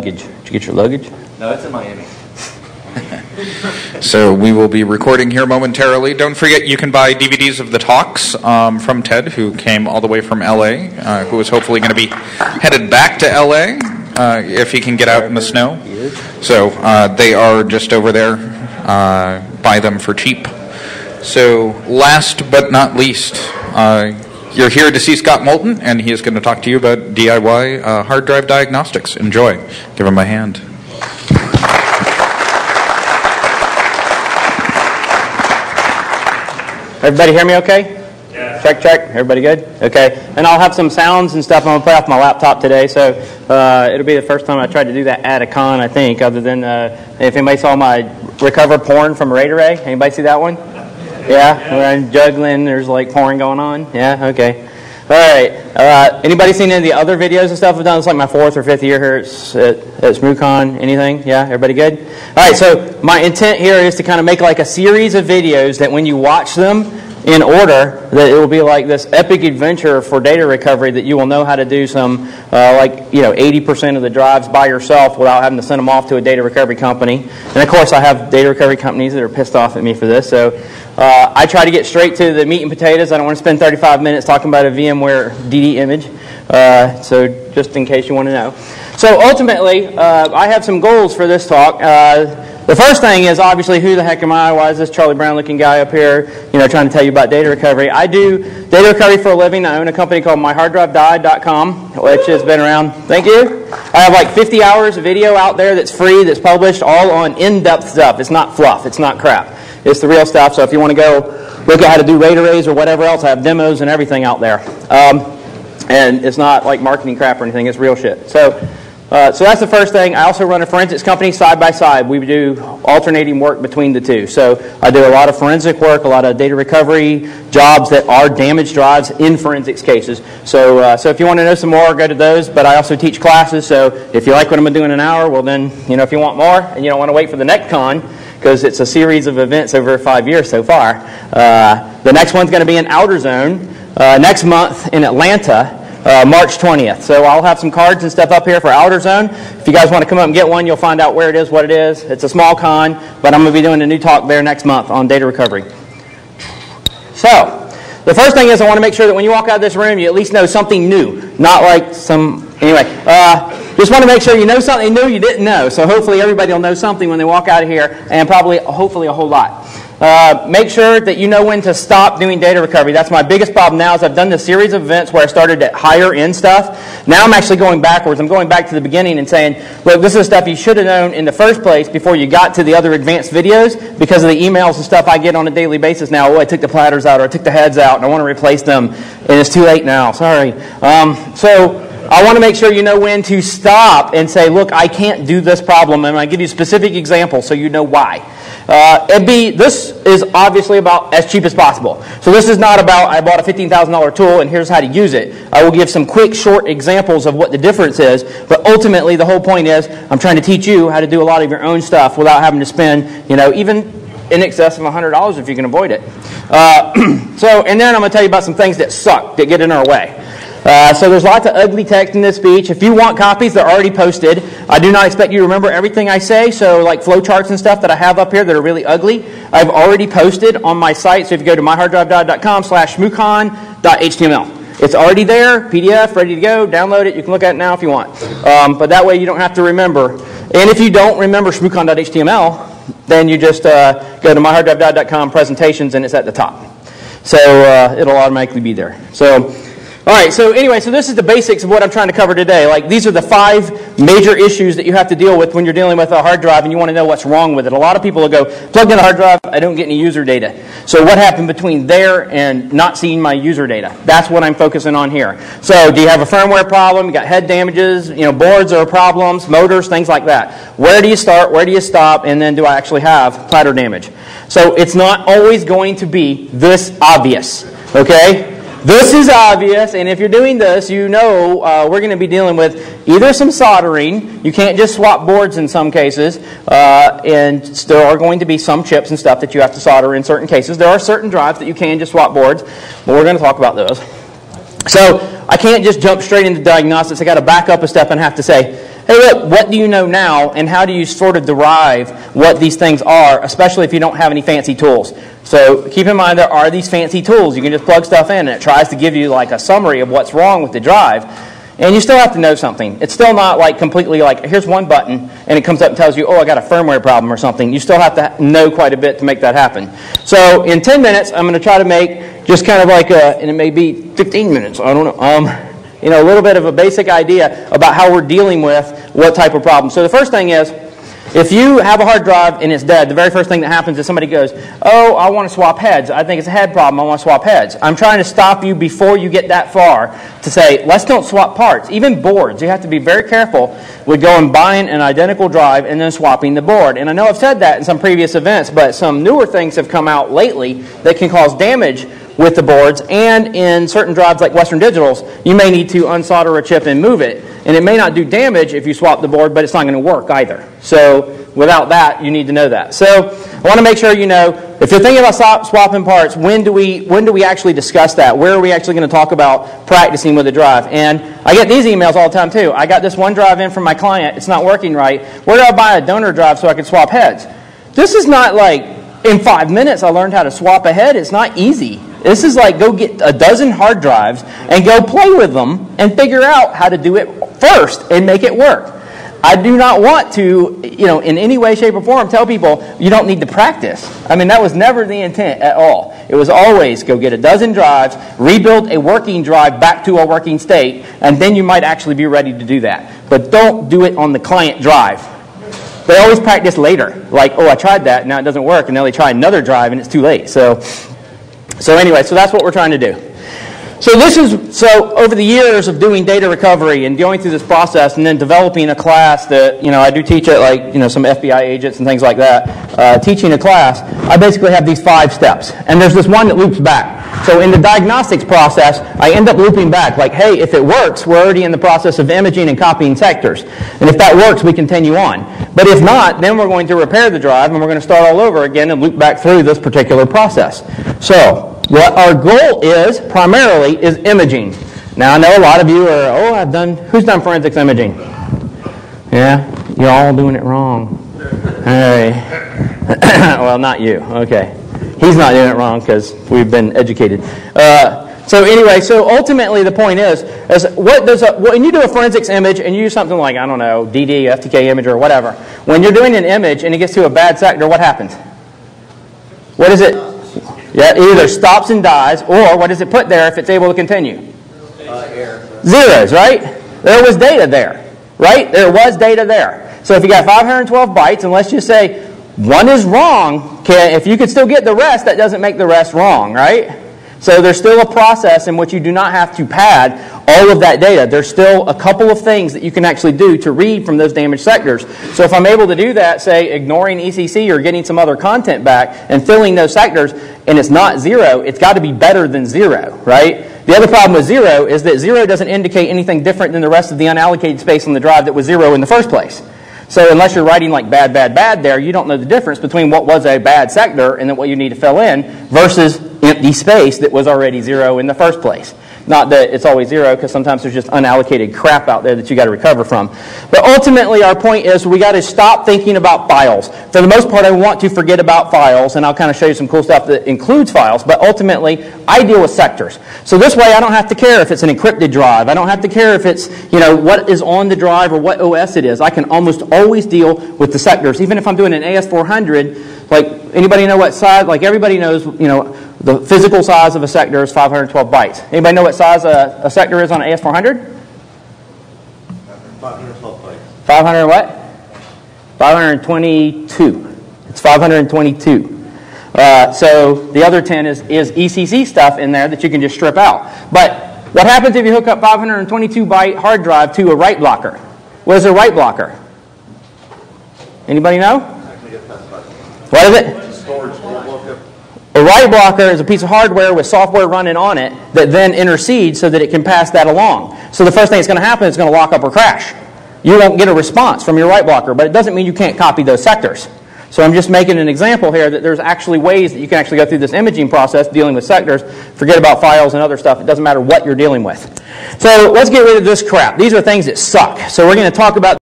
luggage. Did you get your luggage? No, it's in Miami. So we will be recording here momentarily. Don't forget you can buy DVDs of the talks from Ted, who came all the way from LA, who is hopefully going to be headed back to LA if he can get out in the snow. So they are just over there. Buy them for cheap. So last but not least, you're here to see Scott Moulton, and he is going to talk to you about DIY hard drive diagnostics. Enjoy. Give him a hand. Everybody hear me okay? Yeah. Check, check. Everybody good? Okay. And I'll have some sounds and stuff I'm going to play off my laptop today, so it'll be the first time I tried to do that at a con, I think, other than if anybody saw my recover porn from Ray to Ray. Anybody see that one? Yeah? Where I'm juggling, there's like porn going on? Yeah? Okay. All right. Anybody seen any of the other videos and stuff I've done? It's like my 4th or 5th year here at Shmoocon. Anything? Yeah? Everybody good? All right. So my intent here is to kind of make like a series of videos that when you watch them in order, that it will be like this epic adventure for data recovery that you will know how to do some 80% of the drives by yourself without having to send them off to a data recovery company. And of course I have data recovery companies that are pissed off at me for this. So I try to get straight to the meat and potatoes. I don't want to spend 35 minutes talking about a VMware DD image. So just in case you want to know. So ultimately, I have some goals for this talk. The first thing is obviously who the heck am I? Why is this Charlie Brown looking guy up here, trying to tell you about data recovery? I do data recovery for a living. I own a company called myharddrivedied.com, which has been around. Thank you. I have like 50 hours of video out there that's free, that's published, all on in-depth stuff. It's not fluff. It's not crap. It's the real stuff. So if you want to go look at how to do RAID arrays or whatever else, I have demos and everything out there. And it's not like marketing crap or anything. It's real shit. So that's the first thing. I also run a forensics company side by side. We do alternating work between the two. So I do a lot of forensic work, a lot of data recovery jobs that are damaged drives in forensics cases. So if you want to know some more, go to those. But I also teach classes. So if you like what I'm doing in an hour, well then, if you want more and you don't want to wait for the next con, because it's a series of events over 5 years so far. The next one's going to be in Outer Zone next month in Atlanta. March 20th. So I'll have some cards and stuff up here for Outer Zone. If you guys want to come up and get one, you'll find out where it is, what it is. It's a small con, but I'm going to be doing a new talk there next month on data recovery. So, the first thing is I want to make sure that when you walk out of this room, you at least know something new. Not like just want to make sure you know something new you didn't know. So hopefully everybody will know something when they walk out of here, and hopefully a whole lot. Make sure that you know when to stop doing data recovery. That's my biggest problem now is I've done this series of events where I started at higher end stuff. Now I'm actually going backwards. I'm going back to the beginning and saying, look, this is stuff you should have known in the first place before you got to the other advanced videos because of the emails and stuff I get on a daily basis now. Oh, I took the platters out or I took the heads out and I want to replace them and it's too late now. Sorry. So I want to make sure you know when to stop and say, look, I can't do this problem. And I give you specific examples so you know why. This is obviously about as cheap as possible. So this is not about I bought a $15,000 tool and here's how to use it. I will give some quick, short examples of what the difference is. But ultimately, the whole point is I'm trying to teach you how to do a lot of your own stuff without having to spend, even in excess of $100 if you can avoid it. And then I'm going to tell you about some things that suck, that get in our way. So there's lots of ugly text in this speech. If you want copies, they're already posted. I do not expect you to remember everything I say. So like flowcharts and stuff that I have up here that are really ugly, I've already posted on my site. So if you go to myharddrivedied.com/shmoocon.html, it's already there, PDF, ready to go. Download it. You can look at it now if you want. But that way you don't have to remember. And if you don't remember shmoocon.html, then you just go to myharddrivedied.com presentations and it's at the top. So it'll automatically be there. All right, so anyway, so this is the basics of what I'm trying to cover today. Like, these are the 5 major issues that you have to deal with when you're dealing with a hard drive and you want to know what's wrong with it. A lot of people will go, plugged in a hard drive, I don't get any user data. So what happened between there and not seeing my user data? That's what I'm focusing on here. So do you have a firmware problem? You got head damages, boards are problems, motors, things like that. Where do you start? Where do you stop? And then do I actually have platter damage? So it's not always going to be this obvious, okay? This is obvious, and if you're doing this, we're going to be dealing with either some soldering. You can't just swap boards in some cases, and there are going to be some chips and stuff that you have to solder in certain cases. There are certain drives that you can just swap boards, but we're going to talk about those. So I can't just jump straight into diagnostics. I got to back up a step and have to say, hey, look, what do you know now, and how do you sort of derive what these things are, especially if you don't have any fancy tools. So keep in mind there are these fancy tools. You can just plug stuff in, and it tries to give you like a summary of what's wrong with the drive. And you still have to know something. It's still not like completely like, here's one button, and it comes up and tells you, oh, I got a firmware problem or something. You still have to know quite a bit to make that happen. So in 10 minutes, I'm going to try to make just kind of like a, and it may be 15 minutes, I don't know, you know, a little bit of a basic idea about how we're dealing with what type of problem. So the first thing is, if you have a hard drive and it's dead, the very first thing that happens is somebody goes, oh, I want to swap heads. I think it's a head problem. I want to swap heads. I'm trying to stop you before you get that far to say, let's don't swap parts. Even boards, you have to be very careful with going buying an identical drive and then swapping the board. And I know I've said that in some previous events, but some newer things have come out lately that can cause damage with the boards, and in certain drives like Western Digital's, you may need to unsolder a chip and move it. And it may not do damage if you swap the board, but it's not going to work either. So without that, you need to know that. So I want to make sure you know, if you're thinking about swapping parts, when do we actually discuss that? Where are we actually going to talk about practicing with the drive? And I get these emails all the time too. I got this one drive in from my client. It's not working right. Where do I buy a donor drive so I can swap heads? This is not like, in 5 minutes I learned how to swap a head. It's not easy. This is like go get a dozen hard drives and go play with them and figure out how to do it first and make it work. I do not want to, you know, in any way, shape, or form tell people you don't need to practice. I mean, that was never the intent at all. It was always go get a dozen drives, rebuild a working drive back to a working state, and then you might actually be ready to do that. But don't do it on the client drive. They always practice later. Like, oh, I tried that, now it doesn't work, and now they try another drive and it's too late. So anyway, so that's what we're trying to do. So over the years of doing data recovery and going through this process and then developing a class that, you know, I do teach at like, you know, some FBI agents and things like that, teaching a class, I basically have these 5 steps. And there's this one that loops back. So in the diagnostics process, I end up looping back like, hey, if it works, we're already in the process of imaging and copying sectors. And if that works, we continue on. But if not, then we're going to repair the drive and we're going to start all over again and loop back through this particular process. So what our goal is, primarily, is imaging. Now, I know a lot of you are, who's done forensics imaging? Yeah? You're all doing it wrong. Hey. Well, not you. Okay. He's not doing it wrong because we've been educated. So anyway, so ultimately the point is when you do a forensics image and you use something like, I don't know, DD, FTK image or whatever, when you're doing an image and it gets to a bad sector, what happens? What is it? Yeah, it either stops and dies, or what does it put there if it's able to continue? Error. Zeros, right? There was data there, right? There was data there. So if you got 512 bytes, and let's just say one is wrong, if you could still get the rest, that doesn't make the rest wrong, right? So there's still a process in which you do not have to pad all of that data. There's still a couple of things that you can actually do to read from those damaged sectors. So if I'm able to do that, say ignoring ECC or getting some other content back and filling those sectors, and it's not 0, it's got to be better than 0, right? The other problem with 0 is that 0 doesn't indicate anything different than the rest of the unallocated space on the drive that was 0 in the first place. So unless you're writing like bad, bad, bad there, you don't know the difference between what was a bad sector and then what you need to fill in versus empty space that was already 0 in the first place. Not that it's always 0, because sometimes there's just unallocated crap out there that you got to recover from. But ultimately, our point is we got to stop thinking about files. For the most part, I want to forget about files, and I'll kind of show you some cool stuff that includes files. But ultimately, I deal with sectors. So this way, I don't have to care if it's an encrypted drive. I don't have to care if it's, you know, what is on the drive or what OS it is. I can almost always deal with the sectors. Even if I'm doing an AS400, like anybody know what size? Like everybody knows, you know, the physical size of a sector is 512 bytes. Anybody know what size a sector is on an AS400? 512 bytes. 500 what? 522. It's 522. So the other 10 is ECC stuff in there that you can just strip out. But what happens if you hook up 522 byte hard drive to a write blocker? What is a write blocker? Anybody know? What is it? Storage. A write blocker is a piece of hardware with software running on it that then intercedes so that it can pass that along. So the first thing that's going to happen is it's going to lock up or crash. You won't get a response from your write blocker, but it doesn't mean you can't copy those sectors. So I'm just making an example here that there's actually ways that you can actually go through this imaging process dealing with sectors. Forget about files and other stuff. It doesn't matter what you're dealing with. So let's get rid of this crap. These are things that suck. So we're going to talk about